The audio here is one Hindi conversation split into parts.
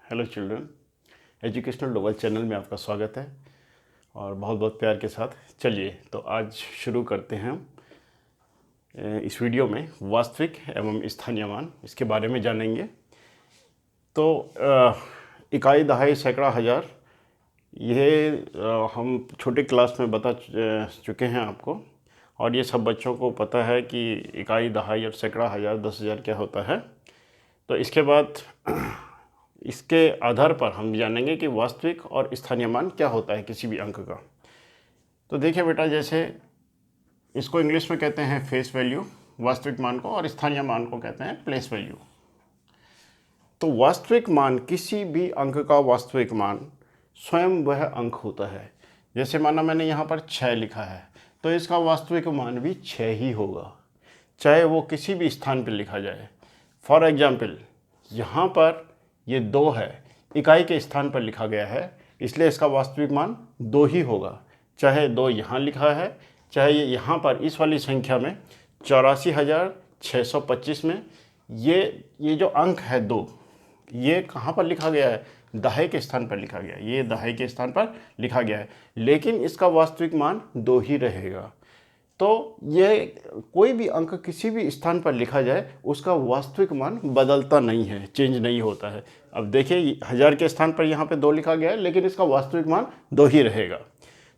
Hello children, educational Dobhal channel में आपका स्वागत है और बहुत बहुत प्यार के साथ चलिए तो आज शुरू करते हैं इस वीडियो में वास्तविक एवं स्थानीय मान इसके बारे में जानेंगे। तो इकाई, दहाई, सैकड़ा, हज़ार ये हम छोटे क्लास में बता चुके हैं आपको और ये सब बच्चों को पता है कि इकाई, दहाई और सैकड़ा, हज़ार, 10,000 क्या होता है। तो इसके बाद इसके आधार पर हम जानेंगे कि वास्तविक और स्थानीय मान क्या होता है किसी भी अंक का। तो देखिए बेटा, जैसे इसको इंग्लिश में कहते हैं फेस वैल्यू वास्तविक मान को, और स्थानीय मान को कहते हैं प्लेस वैल्यू। तो वास्तविक मान, किसी भी अंक का वास्तविक मान स्वयं वह अंक होता है। जैसे माना मैंने यहाँ पर 6 लिखा है तो इसका वास्तविक मान भी 6 ही होगा, चाहे वो किसी भी स्थान पर लिखा जाए। फॉर एग्जाम्पल, यहाँ पर ये 2 है, इकाई के स्थान पर लिखा गया है, इसलिए इसका वास्तविक मान 2 ही होगा। चाहे 2 यहाँ लिखा है, चाहे ये यहाँ पर इस वाली संख्या में 84,625 में ये जो अंक है 2, ये कहाँ पर लिखा गया है? दहाई के स्थान पर लिखा गया है। ये दहाई के स्थान पर लिखा गया है, लेकिन इसका वास्तविक मान 2 ही रहेगा। तो ये कोई भी अंक किसी भी स्थान पर लिखा जाए, उसका वास्तविक मान बदलता नहीं है, चेंज नहीं होता है। अब देखिए, 1000 के स्थान पर यहाँ पे 2 लिखा गया है, लेकिन इसका वास्तविक मान 2 ही रहेगा।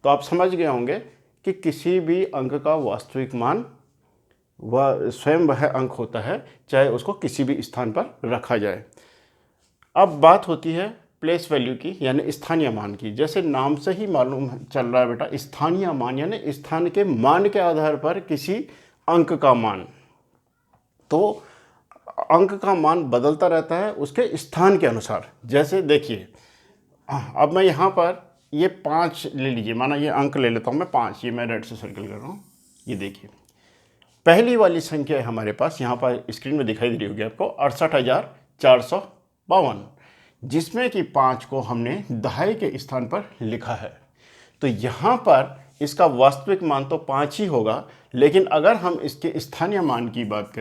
तो आप समझ गए होंगे कि किसी भी अंक का वास्तविक मान वह स्वयं वह अंक होता है, चाहे उसको किसी भी स्थान पर रखा जाए। अब बात होती है प्लेस वैल्यू की, यानी स्थानीय मान की। जैसे नाम से ही मालूम चल रहा है बेटा, स्थानीय मान यानी स्थान के मान के आधार पर किसी अंक का मान। तो अंक का मान बदलता रहता है उसके स्थान के अनुसार। जैसे देखिए, अब मैं यहाँ पर ये 5 ले लीजिए, माना ये अंक ले लेता हूँ मैं 5, ये मैं रेड से सर्कल कर रहा हूँ। ये देखिए, पहली वाली संख्या है हमारे पास, यहाँ पर स्क्रीन में दिखाई दे रही होगी आपको, 68,452, जिसमें कि 5 को हमने दहाई के स्थान पर लिखा है। तो यहाँ पर इसका वास्तविक मान तो 5 ही होगा, लेकिन अगर हम इसके स्थानीय मान की बात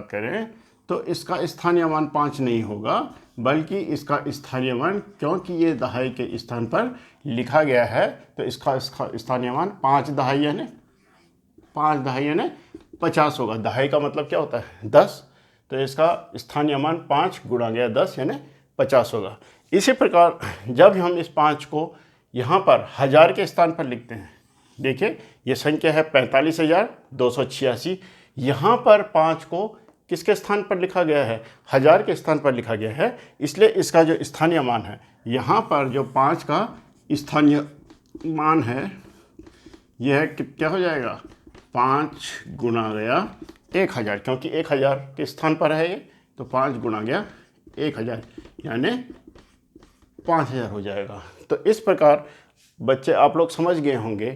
करें, तो इसका स्थानीय मान 5 नहीं होगा, बल्कि इसका स्थानीय मान, क्योंकि ये दहाई के स्थान पर लिखा गया है, तो इसका स्थानीय मान 5 दहाई यानी 50 होगा। दहाई का मतलब क्या होता है? 10। तो इसका स्थानीय मान 5 गुणा गया 10 यानी 50 होगा। इसी प्रकार जब हम इस 5 को यहाँ पर 1000 के स्थान पर लिखते हैं, देखिए ये संख्या है 45,286। यहाँ पर 5 को किसके स्थान पर लिखा गया है? 1000 के स्थान पर लिखा गया है, इसलिए इसका जो स्थानीय मान है, यहाँ पर जो 5 का स्थानीय मान है, यह क्या हो जाएगा? 5 गुणा गया 1000, क्योंकि 1000 के स्थान पर है ये, तो 5 गुणा गया 1000 यानी 5000 हो जाएगा। तो इस प्रकार बच्चे आप लोग समझ गए होंगे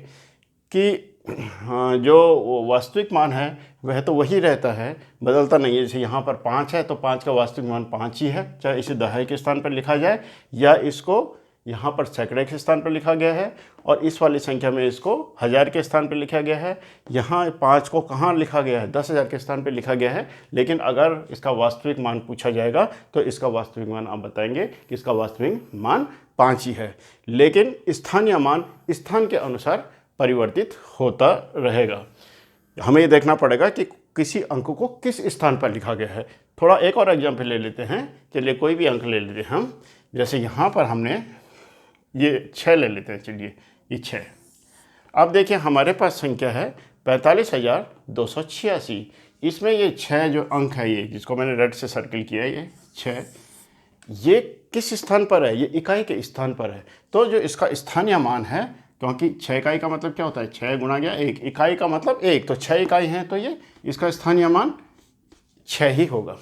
कि जो वास्तविक मान है वह तो वही रहता है, बदलता नहीं है। जैसे यहाँ पर 5 है तो 5 का वास्तविक मान 5 ही है, चाहे इसे दहाई के स्थान पर लिखा जाए या इसको यहाँ पर सैकड़े के स्थान पर लिखा गया है, और इस वाली संख्या में इसको 1000 के स्थान पर लिखा गया है। यहाँ 5 को कहाँ लिखा गया है? 10,000 के स्थान पर लिखा गया है। लेकिन अगर इसका वास्तविक मान पूछा जाएगा तो इसका वास्तविक मान आप बताएंगे कि इसका वास्तविक मान 5 ही है, लेकिन स्थानीय मान स्थान के अनुसार परिवर्तित होता रहेगा। हमें ये देखना पड़ेगा कि किसी अंक को किस स्थान पर लिखा गया है। थोड़ा एक और एग्जाम्पल ले लेते हैं, चलिए कोई भी अंक ले लेते हैं हम। जैसे यहाँ पर हमने ये 6 ले लेते हैं, चलिए ये 6। अब देखिए हमारे पास संख्या है 45,286। इसमें ये 6 जो अंक है, ये जिसको मैंने रेड से सर्कल किया है, ये 6, ये किस स्थान पर है? ये इकाई के स्थान पर है। तो जो इसका स्थानीय मान है, क्योंकि 6 इकाई का मतलब क्या होता है? 6 गुणा गया 1, इकाई का मतलब 1, तो 6 इकाई हैं, तो ये इसका स्थानीय मान 6 ही होगा।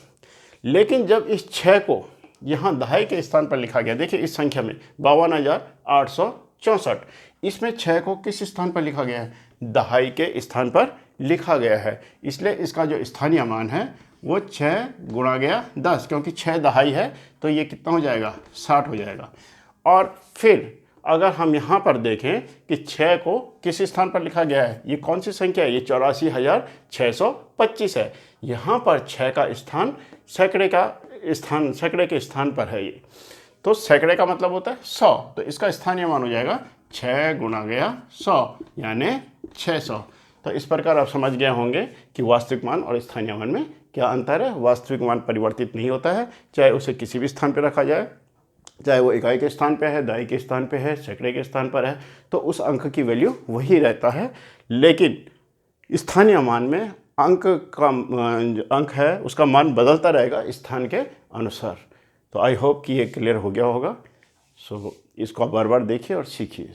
लेकिन जब इस 6 को यहाँ दहाई के स्थान पर लिखा गया, देखिए इस संख्या में 52,864, इसमें 6 को किस स्थान पर लिखा गया है? दहाई के स्थान पर लिखा गया है, इसलिए इसका जो स्थानीय मान है वो 6 गुणा गया 10, क्योंकि 6 दहाई है, तो ये कितना हो जाएगा? 60 हो जाएगा। और फिर अगर हम यहाँ पर देखें कि 6 को किस स्थान पर लिखा गया है, ये कौन सी संख्या है? ये 84,625 है। यहाँ पर 6 का स्थान सैकड़े का स्थान, सैकड़े के स्थान पर है ये। तो सैकड़े का मतलब होता है 100, तो इसका स्थानीय मान हो जाएगा 6 गुणा गया 100 यानी 600। तो इस प्रकार आप समझ गए होंगे कि वास्तविक मान और स्थानीय मान में क्या अंतर है। वास्तविक मान परिवर्तित नहीं होता है, चाहे उसे किसी भी स्थान पर रखा जाए, चाहे वो इकाई के स्थान पे है, दहाई के स्थान पे है, सैकड़े के स्थान पर है, तो उस अंक की वैल्यू वही रहता है। लेकिन स्थानीय मान में अंक है उसका मान बदलता रहेगा स्थान के अनुसार। तो आई होप कि ये क्लियर हो गया होगा। सो इसको आप बार बार देखिए और सीखिए।